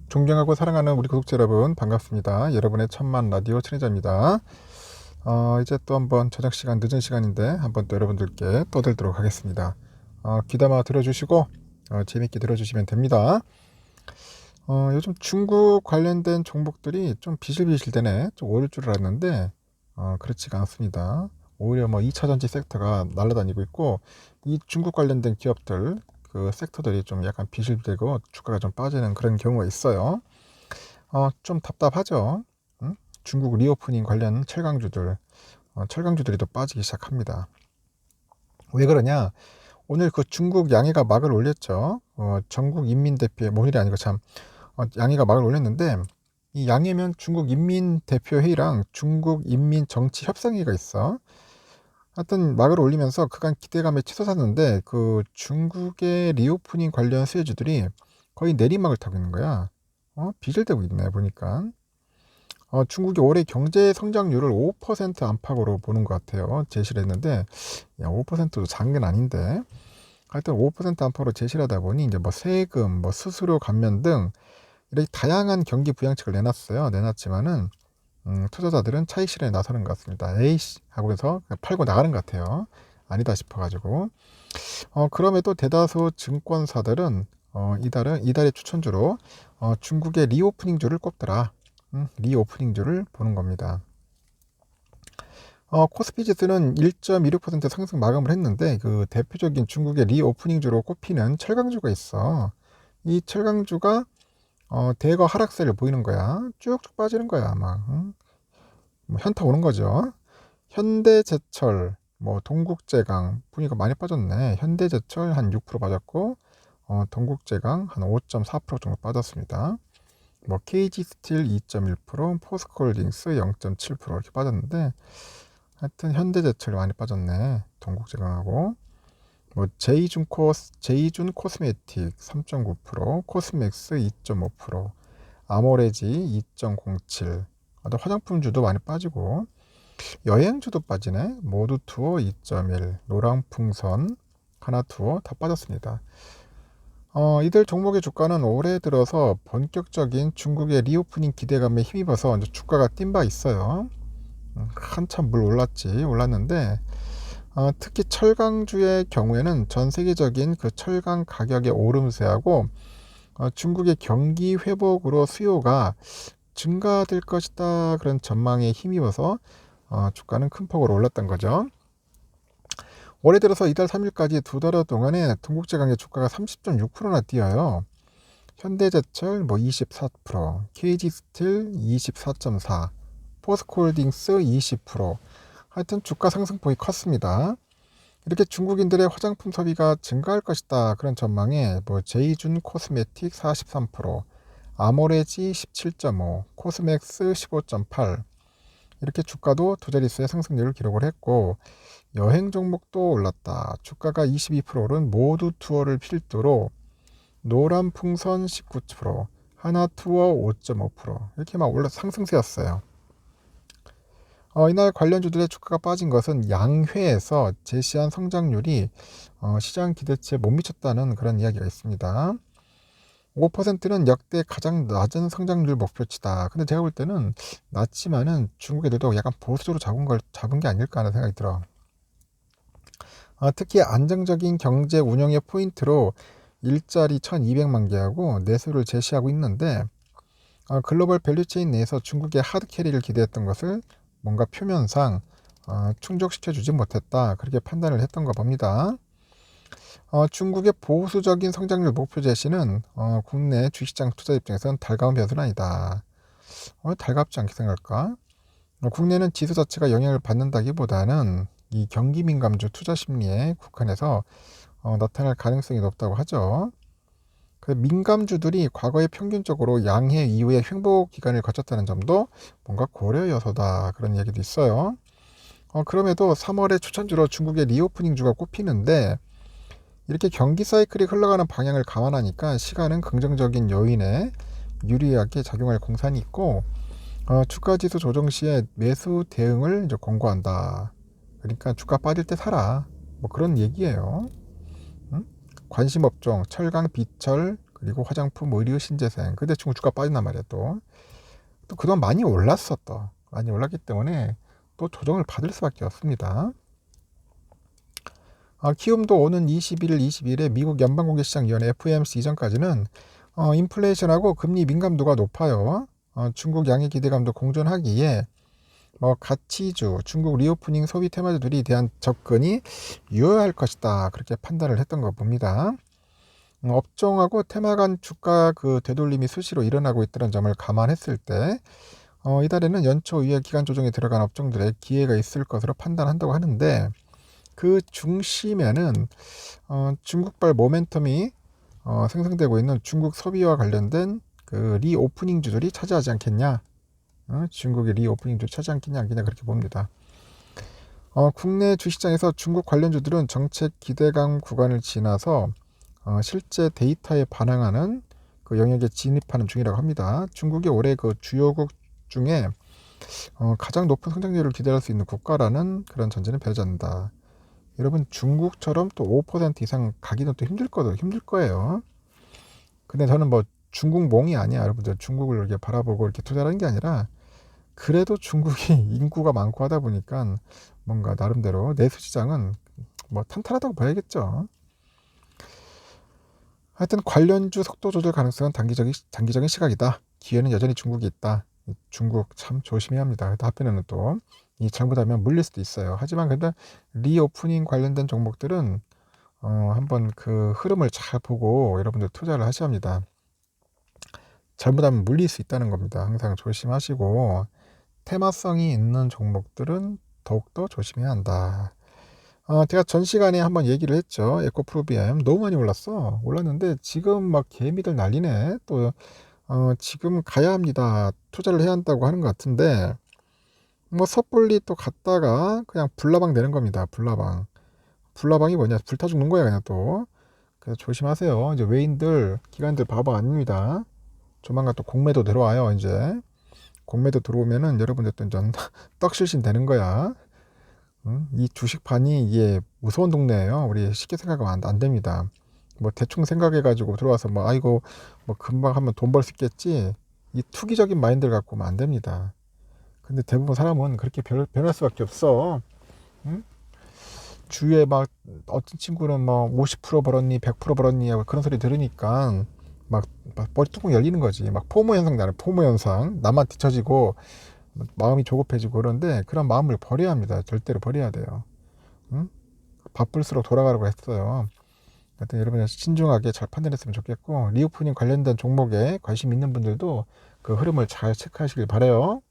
존경하고 사랑하는 우리 구독자 여러분 반갑습니다. 여러분의 천만 라디오 천혜자입니다. 이제 또 한번 저녁 시간 늦은 시간인데 한번 또 여러분들께 떠들도록 하겠습니다. 귀담아 들어주시고 재밌게 들어주시면 됩니다. 요즘 중국 관련된 종목들이 좀 비실비실되네. 좀 오를 줄 알았는데 그렇지가 않습니다. 오히려 뭐 2차전지 섹터가 날아다니고 있고, 이 중국 관련된 기업들 그 섹터들이 좀 약간 비실되고 주가가 좀 빠지는 그런 경우가 있어요. 좀 답답하죠. 응? 중국 리오프닝 관련 철강주들, 철강주들이 또 빠지기 시작합니다. 왜 그러냐? 오늘 그 중국 양해가 막을 올렸죠. 전국 인민대표회, 뭐 오늘이 아니고 참, 양해가 막을 올렸는데, 이 양해면 중국 인민대표회의랑 중국 인민정치협상회의가 있어. 하여튼 막을 올리면서 그간 기대감에 치솟았는데, 그 중국의 리오프닝 관련 수혜주들이 거의 내리막을 타고 있는 거야. 비절되고 있네 보니까. 중국이 올해 경제 성장률을 5% 안팎으로 보는 것 같아요. 제시를 했는데, 야, 5%도 작은 건 아닌데. 하여튼 5% 안팎으로 제시를 하다 보니 이제 뭐 세금, 뭐 수수료 감면 등 이렇게 다양한 경기 부양책을 내놨어요. 내놨지만은 투자자들은 차익 실현에 나서는 것 같습니다. 에이씨 하고서 팔고 나가는 것 같아요. 아니다 싶어가지고. 그럼에도 대다수 증권사들은 이달의 추천주로 중국의 리오프닝주를 꼽더라. 리오프닝주를 보는 겁니다. 코스피 지수는 1.26% 상승 마감을 했는데, 그 대표적인 중국의 리오프닝주로 꼽히는 철강주가 있어. 이 철강주가 대거 하락세를 보이는 거야. 쭉쭉 빠지는 거야 아마. 뭐 현타 오는 거죠. 현대제철, 뭐 동국제강 분위기가 많이 빠졌네. 현대제철 한 6% 빠졌고, 동국제강 한 5.4% 정도 빠졌습니다. 뭐 KG스틸 2.1%, 포스코홀딩스 0.7% 이렇게 빠졌는데, 하여튼 현대제철이 많이 빠졌네. 동국제강하고. 뭐 제이준 코스메틱 3.9%, 코스맥스 2.5%, 아모레지 2.07%. 또 화장품주도 많이 빠지고, 여행주도 빠지네. 모두투어 2.1, 노랑풍선, 하나투어 다 빠졌습니다. 이들 종목의 주가는 올해 들어서 본격적인 중국의 리오프닝 기대감에 힘입어서 이제 주가가 뛴 바 있어요. 한참 물 올랐는데, 특히 철강주의 경우에는 전 세계적인 그 철강 가격의 오름세하고 중국의 경기 회복으로 수요가 증가될 것이다 그런 전망에 힘입어서 주가는 큰 폭으로 올랐던 거죠. 올해 들어서 이달 3일까지 두 달 동안에 동국제강의 주가가 30.6%나 뛰어요. 현대제철 뭐 24%, KG스틸 24.4%, 포스코홀딩스 20%. 하여튼 주가 상승폭이 컸습니다. 이렇게 중국인들의 화장품 소비가 증가할 것이다 그런 전망에 뭐 제이준 코스메틱 43%, 아모레지 17.5%, 코스맥스 15.8%. 이렇게 주가도 두 자릿수의 상승률을 기록을 했고, 여행 종목도 올랐다. 주가가 22% 오른 모두 투어를 필두로 노란풍선 19%, 하나투어 5.5% 이렇게 막 상승세였어요. 이날 관련주들의 주가가 빠진 것은 양회에서 제시한 성장률이 시장 기대치에 못 미쳤다는 그런 이야기가 있습니다. 5%는 역대 가장 낮은 성장률 목표치다. 근데 제가 볼 때는 낮지만은 중국 애들도 약간 보수적으로 잡은 게 아닐까 하는 생각이 들어. 특히 안정적인 경제 운영의 포인트로 일자리 1200만 개하고 내수를 제시하고 있는데, 글로벌 밸류체인 내에서 중국의 하드캐리를 기대했던 것을 뭔가 표면상 충족시켜주지 못했다 그렇게 판단을 했던 거 봅니다. 중국의 보수적인 성장률 목표 제시는 국내 주식시장 투자 입장에서는 달가운 변수는 아니다. 달갑지 않게 생각할까? 국내는 지수 자체가 영향을 받는다기보다는 이 경기 민감주 투자 심리에 국한해서 나타날 가능성이 높다고 하죠. 그 민감주들이 과거에 평균적으로 양해 이후에 횡보 기간을 거쳤다는 점도 뭔가 고려 요소다 그런 얘기도 있어요. 그럼에도 3월에 추천주로 중국의 리오프닝주가 꼽히는데, 이렇게 경기 사이클이 흘러가는 방향을 감안하니까 시간은 긍정적인 요인에 유리하게 작용할 공산이 있고, 주가지수 조정 시에 매수 대응을 이제 권고한다. 그러니까 주가 빠질 때 사라. 뭐 그런 얘기예요. 응? 관심 업종 철강, 비철, 그리고 화장품, 의류, 신재생. 근데 중국 주가 빠진단 말이야 또. 또 그동안 많이 올랐어 또. 많이 올랐기 때문에 또 조정을 받을 수밖에 없습니다. 키움도 오는 21일, 22일에 미국 연방공개시장위원회 FOMC 이전까지는 인플레이션하고 금리 민감도가 높아요. 중국 양의 기대감도 공존하기에 가치주, 중국 리오프닝 소비 테마주들이 대한 접근이 유효할 것이다. 그렇게 판단을 했던 거 봅니다. 업종하고 테마 간 주가 그 되돌림이 수시로 일어나고 있다는 점을 감안했을 때 이달에는 연초 이후 기간 조정에 들어간 업종들의 기회가 있을 것으로 판단한다고 하는데 그 중심에는 중국발 모멘텀이 생성되고 있는 중국 소비와 관련된 그 리오프닝주들이 차지하지 않겠냐. 중국의 리오프닝주 차지 않겠냐 그렇게 봅니다. 국내 주식장에서 중국 관련주들은 정책 기대감 구간을 지나서 실제 데이터에 반영하는 그 영역에 진입하는 중이라고 합니다. 중국이 올해 그 주요국 중에 가장 높은 성장률을 기대할 수 있는 국가라는 그런 전제는 배우지 않는다. 여러분 중국처럼 또 5% 이상 가기는 또 힘들 거예요. 근데 저는 뭐 중국몽이 아니야. 여러분들 중국을 이렇게 바라보고 이렇게 투자하는 게 아니라 그래도 중국이 인구가 많고 하다 보니까 뭔가 나름대로 내수 시장은 뭐 탄탄하다고 봐야겠죠. 하여튼 관련주 속도 조절 가능성은 단기적인 시각이다. 기회는 여전히 중국이 있다. 중국 참 조심해야 합니다. 하필이면 또 이 잘못하면 물릴 수도 있어요. 하지만 근데 리오프닝 관련된 종목들은 한번 그 흐름을 잘 보고 여러분들 투자를 하셔야 합니다. 잘못하면 물릴 수 있다는 겁니다. 항상 조심하시고 테마성이 있는 종목들은 더욱더 조심해야 한다. 제가 전 시간에 한번 얘기를 했죠. 에코프로비엠 너무 많이 올랐는데 지금 막 개미들 난리네. 또 지금 가야 합니다. 투자를 해야 한다고 하는 것 같은데 섣불리 또 갔다가 그냥 불나방 되는 겁니다. 불나방이 뭐냐, 불타 죽는 거야 그냥 또. 그래서 조심하세요. 이제 외인들 기관들 바보 아닙니다. 조만간 또 공매도 들어와요. 이제 공매도 들어오면은 여러분들 또 떡실신 되는 거야. 이 주식판이 이게 무서운 동네예요. 우리 쉽게 생각하면 안 됩니다. 뭐 대충 생각해가지고 들어와서 뭐 아이고 뭐 금방 하면 돈 벌 수 있겠지. 이 투기적인 마인드를 갖고 오면 안 됩니다. 근데 대부분 사람은 그렇게 변할 수밖에 없어. 응? 주위에 막 어떤 친구는 뭐 50% 벌었니 100% 벌었니 하고 그런 소리 들으니까 막 머리 뚜껑 열리는 거지. 막 포모 현상 나는 포모 현상. 나만 뒤처지고 마음이 조급해지고 그런데 그런 마음을 버려야 합니다. 절대로 버려야 돼요. 응? 바쁠수록 돌아가라고 했어요. 하여튼 여러분 신중하게 잘 판단했으면 좋겠고 리오프닝 관련된 종목에 관심 있는 분들도 그 흐름을 잘 체크하시길 바라요.